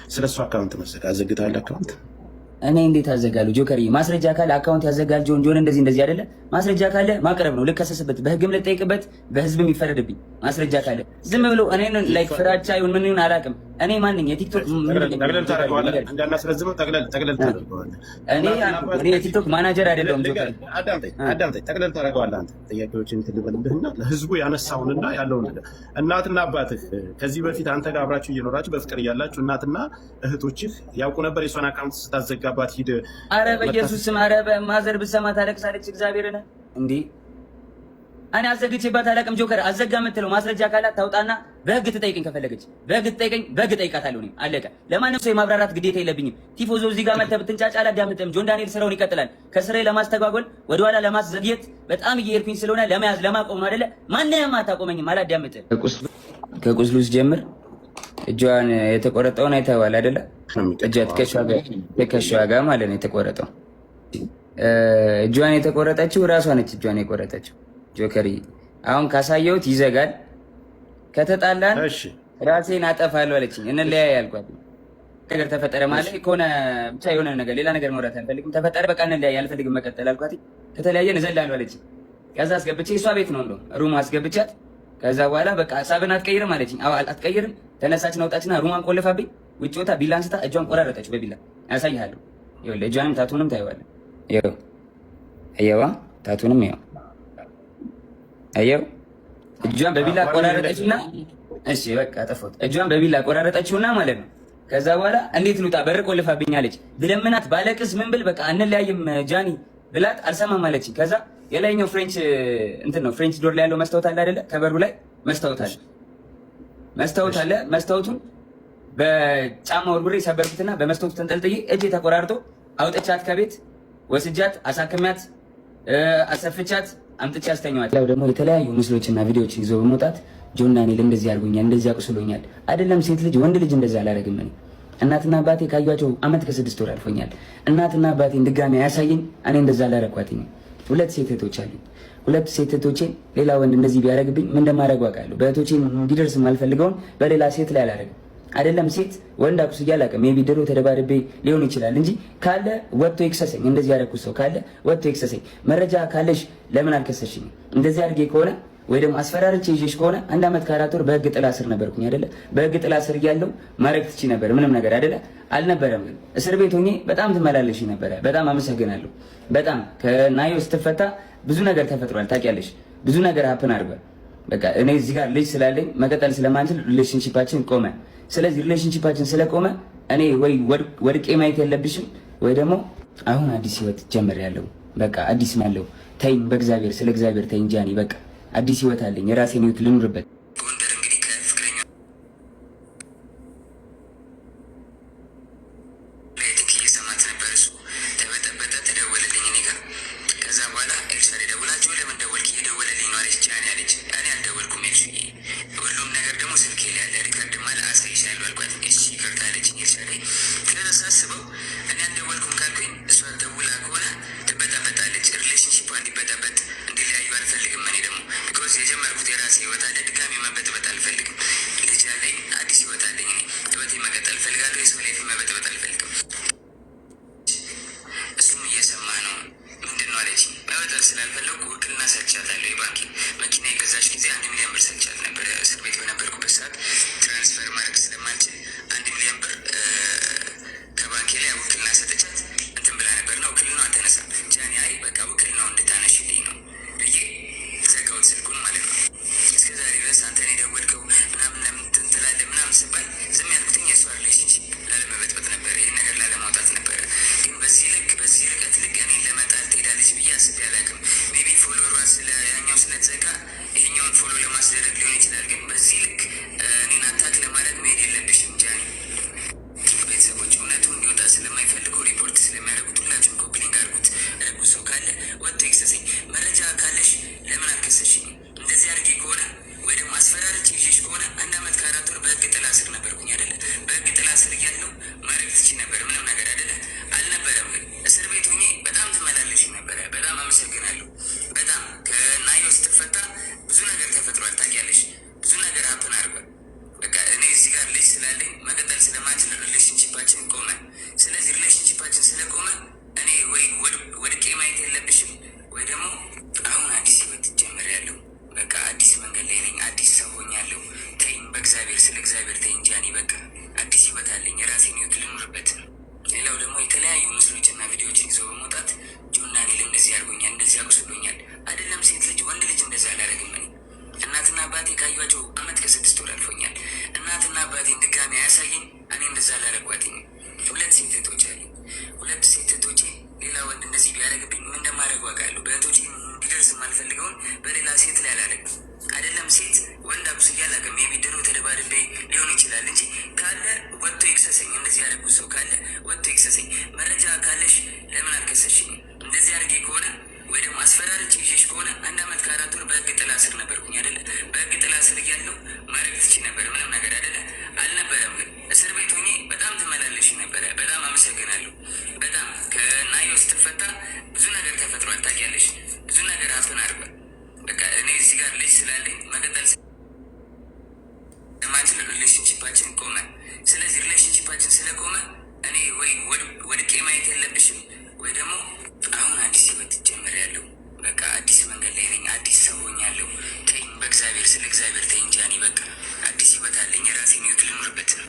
ስለሱ አካውንት መሰለህ አዘግተሃል አካውንት እኔ እንዴት አዘጋለሁ? ጆከሪ ማስረጃ ካለ አካውንት ያዘጋል። ጆን እንደዚህ አይደለ? ማስረጃ ካለ ማቅረብ ነው። ልከሰስበት፣ በህግም ልጠይቅበት፣ በህዝብም ይፈረድብኝ። ማስረጃ ካለ ዝም ብሎ እኔን ላይክ ፍራቻ ይሁን ምን ይሁን አላውቅም። እኔ ማንኝ የቲክቶክ ጠቅለል ታደርገዋለህ እንዳናስረዝመው ጠቅለል ታደርገዋለህ። እኔ የቲክቶክ ማናጀር አይደለሁም። ጆከሪ አዳምጠኝ፣ ጠቅለል ታደርገዋለህ። አንተ ጥያቄዎችን ትልበልብህና ለህዝቡ ያነሳውንና ያለውን ነገር እናትና አባትህ ከዚህ በፊት አንተ ጋር አብራችሁ እየኖራችሁ በፍቅር እያላችሁ እናትና እህቶችህ ያውቁ ነበር የሷን አካውንት ስታዘጋ ባት ሂድ። አረ በኢየሱስ ስም፣ አረ በማዘር ብሰማ ታለቅሳለች። እግዚአብሔርን እንዴ እኔ አዘግቼባት አላውቅም። ጆከር አዘጋ የምትለው ማስረጃ ካላት ታውጣና በህግ ትጠይቀኝ። ከፈለገች በህግ ትጠይቀኝ፣ በህግ ጠይቃታለሁ። እኔ አለቀ። ለማንም ሰው የማብራራት ግዴታ የለብኝም። ቲፎዞ እዚህ ጋር መተህ ብትንጫጫ አላዳምጥም። ጆን ዳንኤል ስራውን ይቀጥላል። ከስራዬ ለማስተጓጎል ወደኋላ ለማዘግየት በጣም እየሄድኩኝ ስለሆነ ለመያዝ ለማቆም ነው አይደለ? ማንንም አታቆመኝም። አላዳምጥም። ከቁስሉ ጀምር እጇን የተቆረጠውን አይተኸዋል አይደለ? እጇት ከሻዋ ጋር ማለት ነው የተቆረጠው። እጇን የተቆረጠችው እራሷ ነች። እጇን የቆረጠችው ጆከሪ አሁን ካሳየሁት ይዘጋል። ከተጣላን ራሴን አጠፋለሁ አለችኝ። እንለያይ ያልኳት ነገር ተፈጠረ ማለት ከሆነ ብቻ የሆነ ነገር ሌላ ነገር መውራት አልፈልግም። ተፈጠረ በቃ እንለያይ፣ አልፈልግም መቀጠል አልኳት። ከተለያየን እዘላለሁ አለችኝ። ከዛ አስገብቼ እሷ ቤት ነው እንደው ሩም አስገብቻት ከዛ በኋላ በቃ ሀሳብን አትቀይርም አለችኝ። አዎ አትቀይርም። ተነሳችን አውጣችና ሩማን ቆልፋብኝ ውጭ ወጣ ቢላ አንስታ እጇን ቆራረጠች በቢላ። ያሳይሃለሁ። ይኸውልህ እጇንም ታቱንም ታየዋለህ። ይኸው አየዋ ታቱንም ይኸው አየው። እጇን በቢላ ቆራረጠችና እሺ በቃ ጠፋት። እጇን በቢላ ቆራረጠችውና ማለት ነው። ከዛ በኋላ እንዴት ልውጣ በር ቆልፋብኝ አለች። ብለምናት ባለቅስ ምን ብል በቃ አንለያይም ጃኒ ብላት አልሰማም አለችኝ። ከዛ የላይኛው ፍሬንች እንትን ነው ፍሬንች ዶር ላይ ያለው መስታወት አለ አይደለ? ከበሩ ላይ መስታወት አለ። መስታወቱን በጫማ ወርውሬ ሰበርኩትና በመስታወቱ ተንጠልጥዬ እጄ ተቆራርጦ አውጥቻት ከቤት ወስጃት አሳክሚያት አሰፍቻት አምጥቼ አስተኛዋት። ያው ደግሞ የተለያዩ ምስሎችና ቪዲዮዎችን ይዞ በመውጣት ጆን ዳንኤል እንደዚህ አድርጎኛል፣ እንደዚህ አቁስሎኛል። አይደለም ሴት ልጅ ወንድ ልጅ እንደዚህ አላደርግም እኔ። እናትና አባቴ ካዩዋቸው ዓመት ከ6 ወር አልፎኛል። እናትና አባቴን ድጋሚ አያሳየኝ እኔ እንደዛ አላደረኳትኝ። 2 ሴት እህቶች አሉኝ። 2 ሴት እህቶቼን ሌላ ወንድ እንደዚህ ቢያደርግብኝ ምን እንደማደርግ አውቃለሁ። በእህቶቼን እንዲደርስ የማልፈልገውን በሌላ ሴት ላይ አላደርግም። አይደለም ሴት ወንድ አቁስዬ አላውቅም። ሜቢ ድሮ ተደባድቤ ሊሆን ይችላል እንጂ ካለ ወጥቶ ይክሰሰኝ። እንደዚህ ያደረኩት ሰው ካለ ወጥቶ ይክሰሰኝ። መረጃ ካለሽ ለምን አልከሰሽኝ? እንደዚህ አድርጌ ከሆነ ወይ ደግሞ አስፈራርቼ ይዤሽ ከሆነ 1 ዓመት ከ4 ወር በህግ ጥላ ስር ነበርኩኝ አይደለ? በህግ ጥላ ስር እያለሁ ማድረግ ትቺ ነበር ምንም ነገር አይደለ? አልነበረም። ግን እስር ቤት ሆኜ በጣም ትመላለሽ ነበረ። በጣም አመሰግናለሁ። በጣም ከናዮ ስትፈታ ብዙ ነገር ተፈጥሯል። ታውቂያለሽ፣ ብዙ ነገር ሀፕን አድርጓል። በቃ እኔ እዚህ ጋር ልጅ ስላለኝ መቀጠል ስለማንችል ሪሌሽንሺፓችን ቆመ። ስለዚህ ሪሌሽንሺፓችን ስለቆመ እኔ ወይ ወድቄ ማየት የለብሽም ወይ ደግሞ አሁን አዲስ ህይወት ጀምሬያለሁ። በቃ አዲስ ማለው ተይኝ፣ በእግዚአብሔር ስለ እግዚአብሔር ተይኝ ጃኒ። በቃ አዲስ ህይወት አለኝ። የራሴን ህይወት ልኑርበት። ጎንደር እንግዲህ ከፍቅረኛ ለቲክ እየሰማት ነበር። እሱ ተበጠበጠ፣ ተደወለልኝ እኔ ጋር። ከዛ በኋላ ኤልሻ ደውላችሁ ለምን ደወልክ? እየደወለልኝ ነው አለች ጃኒ አለች። እኔ አልደወልኩም ኤልሽ፣ ሁሉም ነገር ደግሞ ስልኬ ላይ ያለ ሪከርድ ማለት አሳይሻለሁ አልኳት። እሺ ይቅርታ አለችኝ ኤልሻ ላይ። ከዛ ሳስበው እኔ አልደወልኩም ካልኩኝ እሷ ደውላ ከሆነ ትበጣበጣለች። ሪሌሽንሺፕ እንዲበጣበጥ እንዲለያዩ አልፈልግም። እኔ ደግሞ ቢኮዝ የጀመርኩት የራሴ ህይወት አለ። ድጋሚ መበጥበጥ አልፈልግም። ልጅ አለኝ፣ አዲስ ህይወት አለኝ። እኔ ህይወቴ መቀጠል እፈልጋለሁ። የሰው ላይፍ መበጥበጥ አልፈልግም። እሱም እየሰማ ነው። ምንድን ነው አለችኝ። መበጠል ስላልፈለጉ ውክልና ሰጥቻታለሁ። የባንክ መኪና የገዛች ጊዜ 1 ሚሊዮን ብር ሰጥቻት ነበር። እስር ቤት በነበርኩበት ሰዓት ትራንስፈር ማድረግ ስለማልችል 1 ሚሊዮን ብር ከባንኬ ላይ ውክልና ሰጥቻት እንትን ብላ ነበርና ውክልናው አልተነሳም። ጃኒ አይ በቃ ውክልናው እንድታነሽልኝ ነው ብዬ ዘጋሁት ስልኩን ማለት ነው። እስከ ዛሬ ድረስ አንተን የደወልከው ምናምን ለምን ትላለህ ምናምን ስባል ዝም ያልኩትኝ የእሷ ሪሌሽንሺፕ ላለመበጥበጥ ነበር፣ ይህን ነገር ላለማውጣት ነበረ። ግን በዚህ ርቀት ልክ እኔን ለመጣል ትሄዳለች ብዬ አስቤ አላውቅም። ሜቢ ፎሎወሯ ያኛው ስለተዘጋ ይሄኛውን ፎሎ ለማስደረግ ሊሆን ይችላል። ግን በዚህ ልክ እኔን አታክ ለማድረግ መሄድ የለብሽም ጃኒ። ቤተሰቦች እውነቱ እንዲወጣ ስለማይፈልጉ ሪፖርት ስለሚያደርጉት ሁላችሁም ኮፕሊንግ አድርጉት። ረጉት ሰው ካለ ወጥቶ ይክሰሰኝ። መረጃ ካለሽ ለምን አልከሰሽኝ? እንደዚህ አድርጌ ከሆነ ወይ ደግሞ አስፈራርቼ ይዤሽ ከሆነ 1 ዓመት ከ4 ወር በህግ ጥላ ስር ነበርኩኝ አይደለ? በህግ ጥላ ስር እያለሁ ማድረግ ትችይ ነበር ምንም ነገር አይደለ? አልነበረም። ግን እስር ቤት ሆኜ በጣም ትመላለሽ ነበረ። በጣም አመሰግናለሁ። በጣም ከናዮ ስትፈታ ብዙ ነገር ተፈጥሯል። ታውቂያለሽ፣ ብዙ ነገር ሀፕን አድርጓል። በቃ እኔ እዚህ ጋር ልጅ ስላለኝ መቀጠል ስለማንችል ሪሌሽንሺፕ ልጆችን ይዞ በመውጣት ጆና ኔል እንደዚህ ያርጎኛል፣ እንደዚህ አቁስሎኛል። አይደለም ሴት ልጅ ወንድ ልጅ እንደዚህ አላደረግም። እኔ እናትና አባቴ ካዩቸው አመት ከ6 ወር አልፎኛል። እናትና አባቴን ድጋሚ አያሳየኝ። እኔ እንደዛ አላረጓትኝ። 2 ሴት እህቶች አሉ። 2 ሴት እህቶቼ ሌላ ወንድ እንደዚህ ቢያደርግብኝ ምን እንደማደርግ አውቃለሁ። በእህቶቼ እንዲደርስ የማልፈልገውን በሌላ ሴት ላይ አላደርግም። አይደለም ሴት ወንድ አብስዬ አላውቅም። የቢድሮ ተደባድቤ ሊሆን ይችላል እንጂ ካለ ወጥቶ ይክሰሰኝ። እንደዚህ ያደረጉት ሰው ካለ ወጥቶ ይክሰሰኝ። መረጃ ካለሽ ለምን አልከሰሽኝ? እንደዚህ አድርጌ ከሆነ ወይ ደግሞ አስፈራርቼ ይዤሽ ከሆነ 1 ዓመት ከ4 ወር በህግ ጥላ ስር ነበርኩኝ አይደለ? በህግ ጥላ ስር እያለሁ ማድረግ ትችይ ነበር፣ ምንም ነገር አይደለ? አልነበረም። ግን እስር ቤት ሆኜ በጣም ትመላለሽ ነበረ። በጣም አመሰግናለሁ። በጣም ከናዮ ስትፈታ ብዙ ነገር ተፈጥሯል። ታውቂያለሽ፣ ብዙ ነገር ሀፍን አድርጓል። በቃ እኔ እዚህ ጋር ልጅ ስላለኝ መቀጠል ማንችል ሪሌሽንሽፓችን ቆመ። ስለዚህ ሪሌሽንሽፓችን ስለቆመ እኔ ወይ ወድቄ ማየት የለብሽም ወይ ደግሞ አሁን አዲስ ህይወት ጀምሬያለሁ። በቃ አዲስ መንገድ ላይ ነኝ። አዲስ ሰው ሆኛለሁ። ተይኝ፣ በእግዚአብሔር ስለ እግዚአብሔር ተይኝ። ጃኒ በቃ አዲስ ህይወት አለኝ። የራሴን ህይወት ልኖርበት ነው።